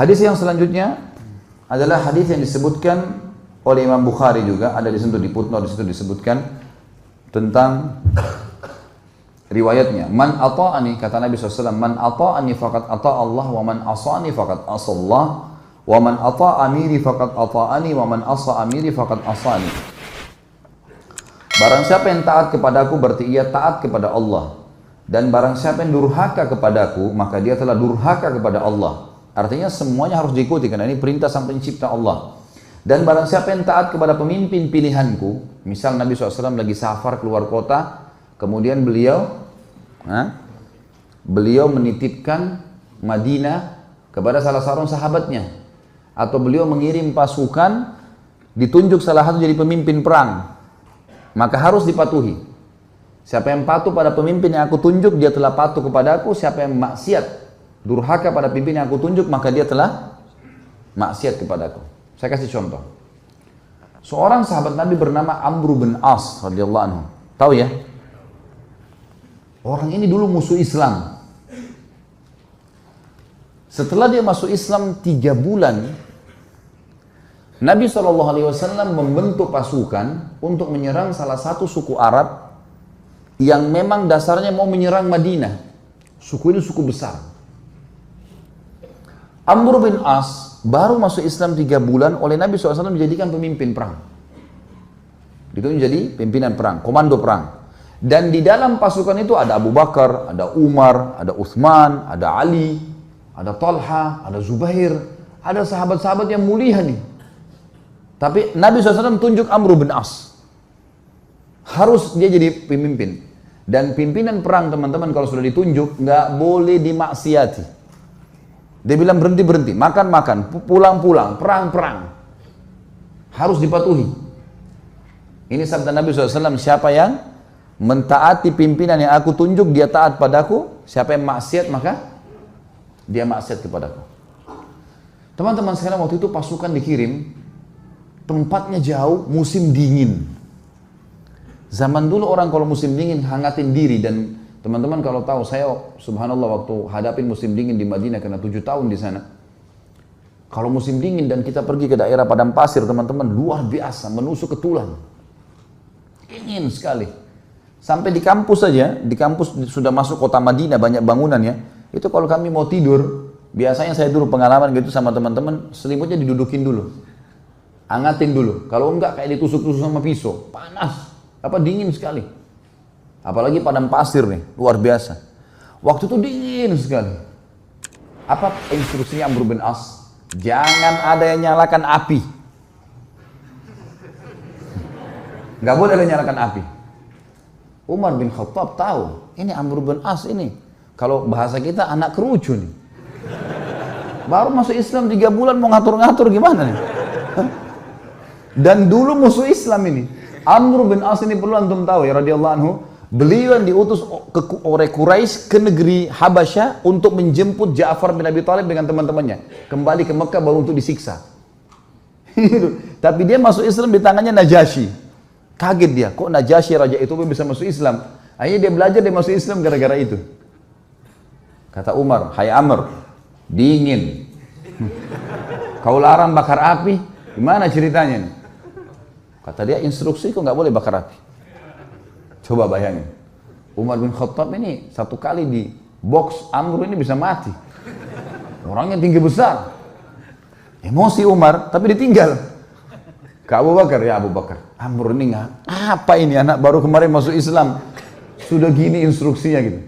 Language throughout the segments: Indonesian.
Hadis yang selanjutnya adalah hadis yang disebutkan oleh Imam Bukhari juga, ada di situ di footnote, di situ disebutkan tentang riwayatnya. Man ata'ani, kata Nabi SAW, man ata'ani faqad ata'allah, wa man asa'ani faqad asallah, wa man ata'a amiri faqad ata'ani, wa man asa amiri faqad asani. Barang siapa yang taat kepadaku berarti ia taat kepada Allah, dan barang siapa yang durhaka kepadaku maka dia telah durhaka kepada Allah. Artinya semuanya harus diikuti karena ini perintah sang pencipta Allah. Dan barang siapa yang taat kepada pemimpin pilihanku, misal Nabi SAW lagi safar keluar kota, kemudian beliau menitipkan Madinah kepada salah seorang sahabatnya, atau beliau mengirim pasukan, ditunjuk salah satu jadi pemimpin perang, maka harus dipatuhi. Siapa yang patuh pada pemimpin yang aku tunjuk, dia telah patuh kepadaku. Siapa yang maksiat, durhaka pada pemimpin yang aku tunjuk, maka dia telah maksiat kepadaku. Saya kasih contoh. Seorang sahabat Nabi bernama Amr bin As radhiyallahu anhu. Tahu ya? Orang ini dulu musuh Islam. Setelah dia masuk Islam 3 bulan, Nabi SAW membentuk pasukan untuk menyerang salah satu suku Arab yang memang dasarnya mau menyerang Madinah. Suku ini suku besar. Amr bin As baru masuk Islam 3 bulan, oleh Nabi SAW dijadikan pemimpin perang. Itu menjadi pimpinan perang, komando perang. Dan di dalam pasukan itu ada Abu Bakar, ada Umar, ada Uthman, ada Ali, ada Talha, ada Zubair, ada sahabat-sahabat yang mulia nih. Tapi Nabi SAW tunjuk Amr bin As. Harus dia jadi pemimpin. Dan pimpinan perang teman-teman kalau sudah ditunjuk, nggak boleh dimaksiati. Dia bilang berhenti-berhenti, makan-makan, pulang-pulang, perang-perang. Harus dipatuhi. Ini sabda Nabi SAW, siapa yang mentaati pimpinan yang aku tunjuk, dia taat padaku. Siapa yang maksiat, maka dia maksiat kepadaku. Teman-teman sekarang waktu itu pasukan dikirim, tempatnya jauh, musim dingin. Zaman dulu orang kalau musim dingin hangatin diri, dan teman-teman kalau tahu, saya subhanallah waktu hadapin musim dingin di Madinah karena 7 tahun di sana. Kalau musim dingin dan kita pergi ke daerah padang pasir, teman-teman, luar biasa, menusuk ke tulang. Dingin sekali. Sampai di kampus saja, di kampus sudah masuk kota Madinah, banyak bangunan ya. Itu kalau kami mau tidur, biasanya saya dulu pengalaman gitu sama teman-teman, selimutnya didudukin dulu. Hangatin dulu. Kalau enggak kayak ditusuk-tusuk sama pisau. Panas. Dingin sekali. Apalagi padang pasir nih, luar biasa. Waktu itu dingin sekali. Apa instruksinya Amr bin As? Jangan ada yang nyalakan api. Gak boleh ada yang nyalakan api. Umar bin Khattab tahu, ini Amr bin As ini. Kalau bahasa kita anak kerucu nih. Baru masuk Islam 3 bulan mau ngatur-ngatur gimana nih? Dan dulu musuh Islam ini. Amr bin As ini perlu antum tahu ya radhiyallahu anhu. Beliau yang diutus oleh Quraisy ke negeri Habasyah untuk menjemput Ja'far bin Abi Thalib dengan teman-temannya. Kembali ke Mekah baru untuk disiksa. Tapi dia masuk Islam di tangannya Najasyi. Kaget dia, kok Najasyi raja itu bisa masuk Islam? Akhirnya dia belajar, dia masuk Islam gara-gara itu. Kata Umar, hai Amr, dingin. Kau larang bakar api, gimana ceritanya nih? Kata dia, instruksi kok nggak boleh bakar api. Coba bayangin, Umar bin Khattab ini 1 kali di box Amr ini bisa mati. Orangnya tinggi besar. Emosi Umar, tapi ditinggal. Ke Abu Bakar, ya Abu Bakar, Amr ini nggak, apa ini anak baru kemarin masuk Islam, sudah gini instruksinya gitu.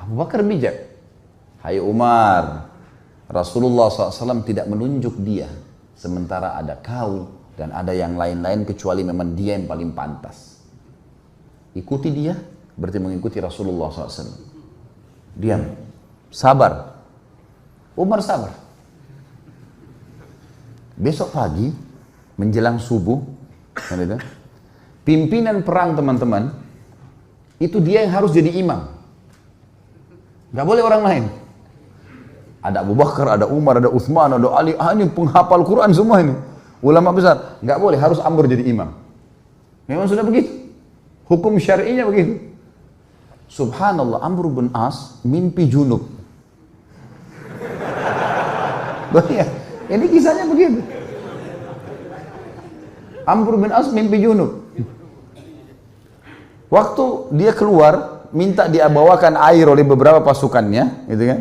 Abu Bakar bijak. Hai Umar, Rasulullah SAW tidak menunjuk dia, sementara ada kau dan ada yang lain-lain kecuali memang dia yang paling pantas. Ikuti dia, berarti mengikuti Rasulullah SAW. Diam, sabar. Umar sabar. Besok pagi, menjelang subuh, pimpinan perang teman-teman, itu dia yang harus jadi imam. Gak boleh orang lain. Ada Abu Bakar, ada Umar, ada Uthman, ada Ali, ini penghafal Quran semua ini. Ulama besar, gak boleh, harus Amr jadi imam. Memang sudah begitu. Hukum syar'inya begitu. Subhanallah, Amr bin As mimpi junub. Iya, ini kisahnya begitu. Amr bin As mimpi junub. Waktu dia keluar, minta dia bawakan air oleh beberapa pasukannya, gitu kan.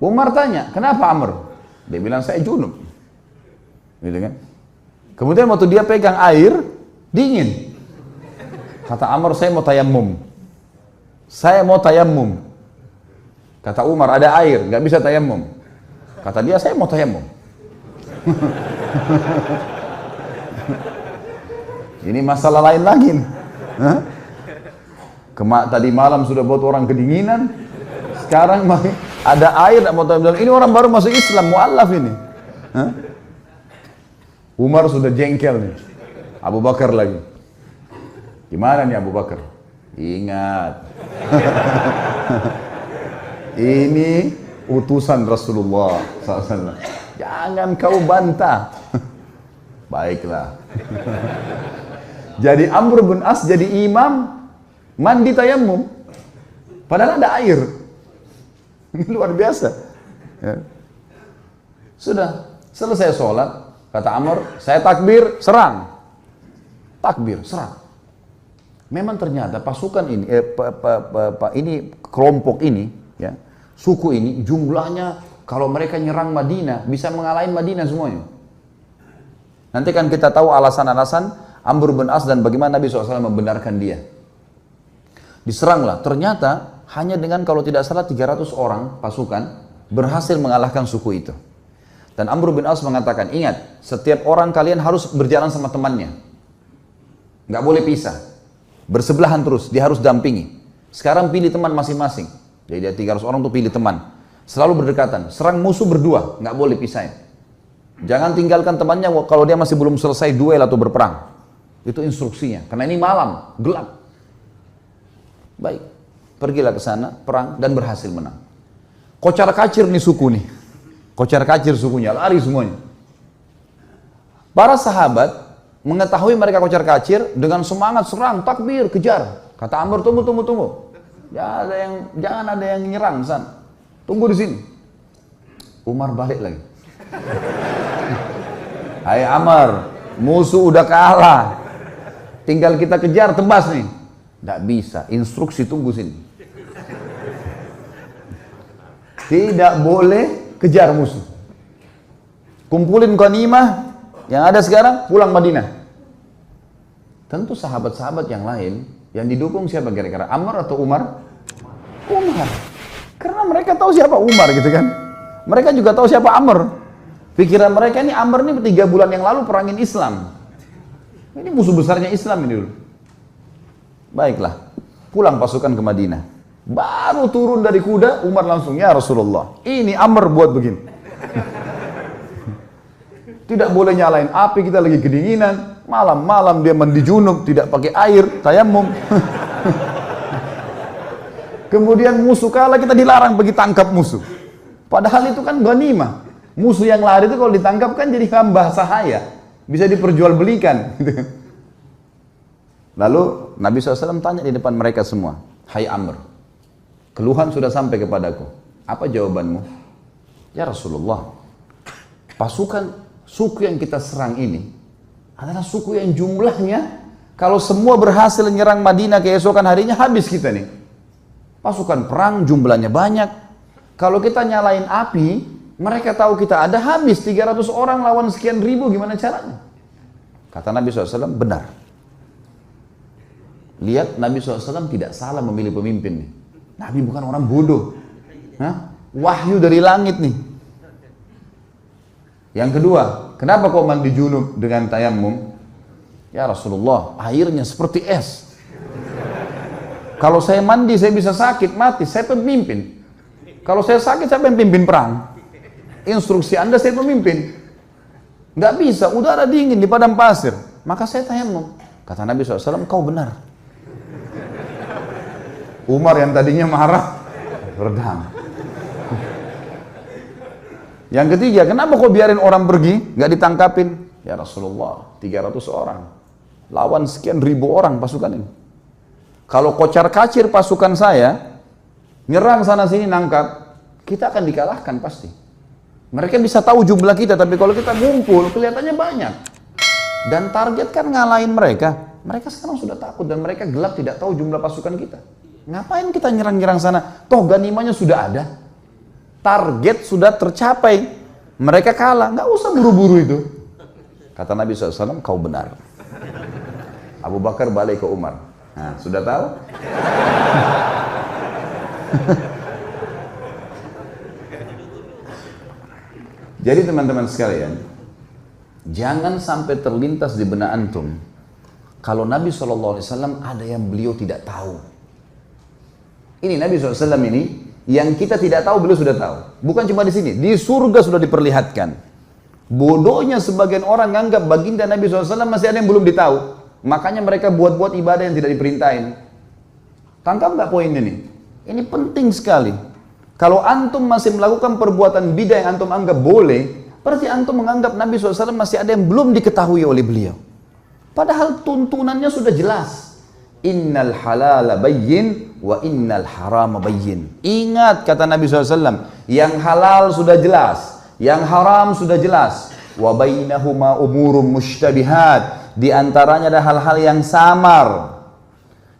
Umar tanya, kenapa Amr? Dia bilang, saya junub. Gitu kan. Kemudian waktu dia pegang air, dingin. Kata Amr, saya mau tayammum. Saya mau tayammum. Kata Umar, ada air, nggak bisa tayammum. Kata dia, saya mau tayammum. Ini masalah lain lagi nih. Tadi malam sudah buat orang kedinginan, sekarang ada air, mau tayammum. Ini orang baru masuk Islam, mu'allaf ini. Umar sudah jengkel nih. Abu Bakar lagi. Gimana nih Abu Bakar? Ingat. Ini utusan Rasulullah SAW. Jangan kau bantah. Baiklah. Jadi Amr bin As jadi imam mandi tayammum. Padahal ada air. Ini luar biasa. Ya. Sudah selesai sholat, kata Amr, saya takbir, serang. Takbir, serang. Memang ternyata pasukan ini, kelompok ini, ya, suku ini jumlahnya kalau mereka nyerang Madinah bisa mengalahin Madinah semuanya. Nanti kan kita tahu alasan-alasan Amr bin As dan bagaimana Nabi SAW membenarkan dia. Diseranglah, ternyata hanya dengan kalau tidak salah 300 orang pasukan berhasil mengalahkan suku itu. Dan Amr bin As mengatakan, ingat, setiap orang kalian harus berjalan sama temannya. Nggak boleh pisah. Bersebelahan terus, dia harus dampingi. Sekarang pilih teman masing-masing. Jadi dia 300 orang tuh pilih teman. Selalu berdekatan, serang musuh berdua, nggak boleh pisahin. Jangan tinggalkan temannya kalau dia masih belum selesai duel atau berperang. Itu instruksinya, karena ini malam, gelap. Baik, pergilah ke sana, perang, dan berhasil menang. Kocar kacir nih suku nih. Kocar kacir sukunya, lari semuanya. Para sahabat mengetahui mereka kocar kacir, dengan semangat serang, takbir, kejar. Kata Amr, tunggu. Jangan ada yang nyerang, San. Tunggu di sini. Umar balik lagi. Hai Amr, musuh udah kalah. Tinggal kita kejar, tebas nih. Nggak bisa, instruksi tunggu sini. Tidak boleh kejar musuh. Kumpulin ghanimah yang ada sekarang, pulang Madinah. Tentu sahabat-sahabat yang lain, yang didukung siapa kira-kira? Amr atau Umar? Umar. Karena mereka tahu siapa Umar gitu kan. Mereka juga tahu siapa Amr. Pikiran mereka ini Amr ini 3 bulan yang lalu perangin Islam. Ini musuh besarnya Islam ini dulu. Baiklah, pulang pasukan ke Madinah. Baru turun dari kuda, Umar langsung, ya Rasulullah, ini Amr buat begini. Tidak boleh nyalain api, kita lagi kedinginan. Malam-malam dia mandi junub, tidak pakai air, tayammum. Kemudian musuh kalah, kita dilarang pergi tangkap musuh. Padahal itu kan ghanimah. Musuh yang lari itu kalau ditangkap kan jadi hamba sahaya. Bisa diperjualbelikan. Lalu Nabi SAW tanya di depan mereka semua, hai Amr, keluhan sudah sampai kepadaku. Apa jawabanmu? Ya Rasulullah, pasukan suku yang kita serang ini adalah suku yang jumlahnya kalau semua berhasil menyerang Madinah keesokan harinya habis kita nih. Pasukan perang jumlahnya banyak. Kalau kita nyalain api, mereka tahu kita ada, habis 300 orang lawan sekian ribu, gimana caranya? Kata Nabi SAW, benar. Lihat, Nabi SAW tidak salah memilih pemimpin nih. Nabi bukan orang bodoh. Wahyu dari langit nih. Yang kedua, kenapa kau mandi junub dengan tayammum? Ya Rasulullah, airnya seperti es. Kalau saya mandi, saya bisa sakit, mati. Saya pemimpin. Kalau saya sakit, saya pimpin perang. Instruksi Anda, saya pemimpin. Nggak bisa, udara dingin di padang pasir. Maka saya tayammum. Kata Nabi SAW, kau benar. Umar yang tadinya marah, redam. Yang ketiga, kenapa kau biarin orang pergi, nggak ditangkapin? Ya Rasulullah, 300 orang. Lawan sekian ribu orang pasukan ini. Kalau kocar kacir pasukan saya, nyerang sana sini nangkap, kita akan dikalahkan pasti. Mereka bisa tahu jumlah kita, tapi kalau kita ngumpul kelihatannya banyak. Dan target kan ngalahin mereka. Mereka sekarang sudah takut dan mereka gelap tidak tahu jumlah pasukan kita. Ngapain kita nyerang-nyerang sana? Toh ganimanya sudah ada. Target sudah tercapai. Mereka kalah, nggak usah buru-buru itu. Kata Nabi SAW, kau benar. Abu Bakar balik ke Umar. Nah, sudah tahu? Jadi teman-teman sekalian, jangan sampai terlintas di benak antum kalau Nabi SAW ada yang beliau tidak tahu. Ini Nabi SAW ini yang kita tidak tahu beliau sudah tahu. Bukan cuma di sini, di surga sudah diperlihatkan. Bodohnya sebagian orang menganggap baginda Nabi SAW masih ada yang belum ditahu. Makanya mereka buat-buat ibadah yang tidak diperintahin. Tangkap nggak poin ini? Ini penting sekali. Kalau antum masih melakukan perbuatan bidah yang antum anggap boleh, berarti antum menganggap Nabi SAW masih ada yang belum diketahui oleh beliau. Padahal tuntunannya sudah jelas. Innal halala bayyin wa innal harama bayyin. Ingat kata Nabi SAW, yang halal sudah jelas, yang haram sudah jelas. Wa bainahuma umurum mushtabihat. Di antaranya ada hal-hal yang samar.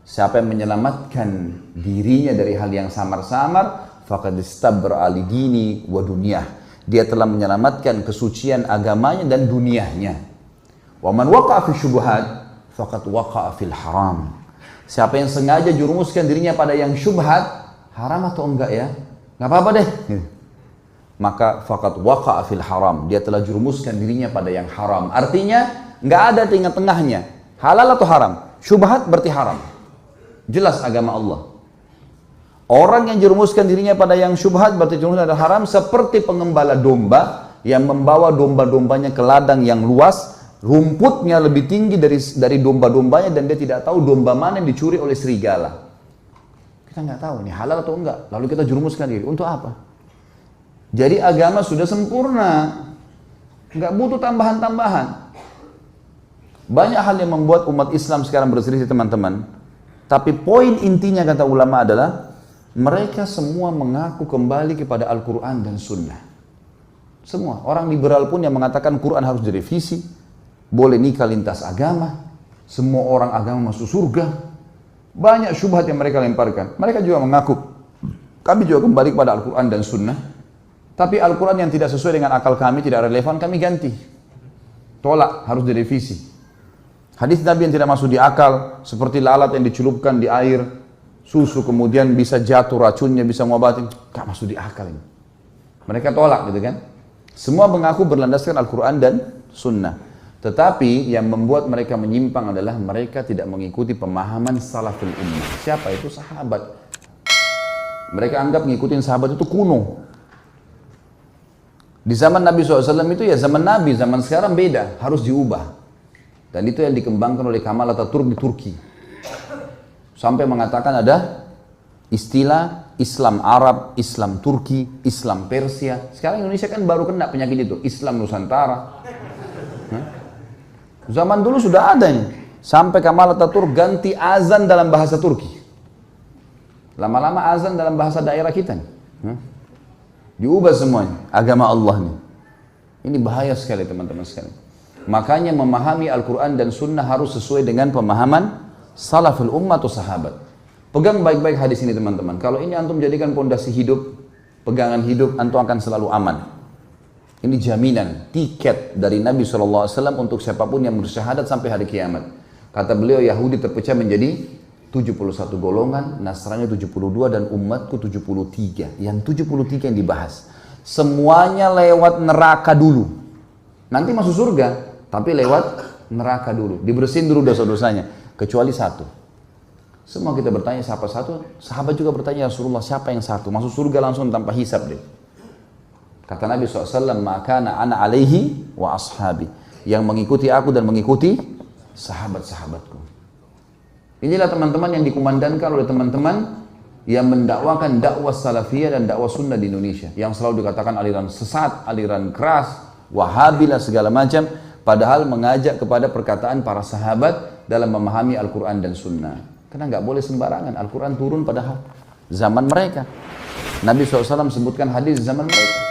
Siapa yang menyelamatkan dirinya dari hal yang samar-samar, faqad istabra li dini wa dunyah. Dia telah menyelamatkan kesucian agamanya dan dunianya. Wa man waqa'a fi syubhat faqad waqa'a fil haram. Siapa yang sengaja jurumuskan dirinya pada yang syubhat, haram atau enggak ya? Enggak apa-apa deh. Maka faqad waqa'a fil haram. Dia telah jurumuskan dirinya pada yang haram. Artinya enggak ada tengah-tengahnya. Halal atau haram? Syubhat berarti haram. Jelas agama Allah. Orang yang jerumuskan dirinya pada yang syubhat berarti jerumuskan adalah haram, seperti pengembala domba yang membawa domba-dombanya ke ladang yang luas, rumputnya lebih tinggi dari domba-dombanya dan dia tidak tahu domba mana yang dicuri oleh serigala. Kita nggak tahu ini halal atau enggak, lalu kita jerumuskan diri untuk apa? Jadi agama sudah sempurna, nggak butuh tambahan-tambahan. Banyak hal yang membuat umat Islam sekarang berselisih teman-teman, tapi poin intinya kata ulama adalah mereka semua mengaku kembali kepada Al-Quran dan Sunnah. Semua. Orang liberal pun yang mengatakan Quran harus direvisi, boleh nikah lintas agama, semua orang agama masuk surga. Banyak syubhat yang mereka lemparkan. Mereka juga mengaku, kami juga kembali kepada Al-Quran dan Sunnah. Tapi Al-Quran yang tidak sesuai dengan akal kami, tidak relevan, kami ganti. Tolak, harus direvisi. Hadis Nabi yang tidak masuk di akal, seperti lalat yang dicelupkan di air, susu kemudian bisa jatuh racunnya, bisa ngobatin, gak masuk di akal ini. Mereka tolak gitu kan. Semua mengaku berlandaskan Al-Quran dan Sunnah. Tetapi yang membuat mereka menyimpang adalah mereka tidak mengikuti pemahaman salaful ummah. Siapa itu? Sahabat. Mereka anggap ngikutin sahabat itu kuno. Di zaman Nabi SAW itu ya zaman Nabi, zaman sekarang beda, harus diubah. Dan itu yang dikembangkan oleh Kamal Atatürk di Turki. Sampai mengatakan ada istilah Islam Arab, Islam Turki, Islam Persia. Sekarang Indonesia kan baru kena penyakit itu, Islam Nusantara. Zaman dulu sudah ada nih. Sampai Kamal Atatürk ganti azan dalam bahasa Turki. Lama-lama azan dalam bahasa daerah kita nih. Diubah semuanya, agama Allah nih. Ini bahaya sekali teman-teman sekalian. Makanya memahami Al-Quran dan Sunnah harus sesuai dengan pemahaman salaful ummah atau sahabat. Pegang baik-baik hadis ini teman-teman. Kalau ini antum jadikan pondasi hidup, pegangan hidup, antum akan selalu aman. Ini jaminan, tiket dari Nabi SAW untuk siapapun yang bersyahadat sampai hari kiamat. Kata beliau, Yahudi terpecah menjadi 71 golongan, Nasrani 72 dan umatku 73. Yang 73 yang dibahas. Semuanya lewat neraka dulu. Nanti masuk surga, tapi lewat neraka dulu. Dibersihin dulu dosa-dosanya. Kecuali satu. Semua kita bertanya siapa satu, sahabat juga bertanya Rasulullah siapa yang satu, masuk surga langsung tanpa hisab deh. Kata Nabi SAW, maka ana alaihi wa ashabi, yang mengikuti aku dan mengikuti sahabat-sahabatku. Inilah teman-teman yang dikumandangkan oleh teman-teman yang mendakwakan dakwah salafiyah dan dakwah sunnah di Indonesia, yang selalu dikatakan aliran sesat, aliran keras, wahabilah segala macam, padahal mengajak kepada perkataan para sahabat dalam memahami Al-Quran dan Sunnah. Karena nggak boleh sembarangan, Al-Quran turun pada zaman mereka. Nabi SAW sebutkan hadis zaman mereka.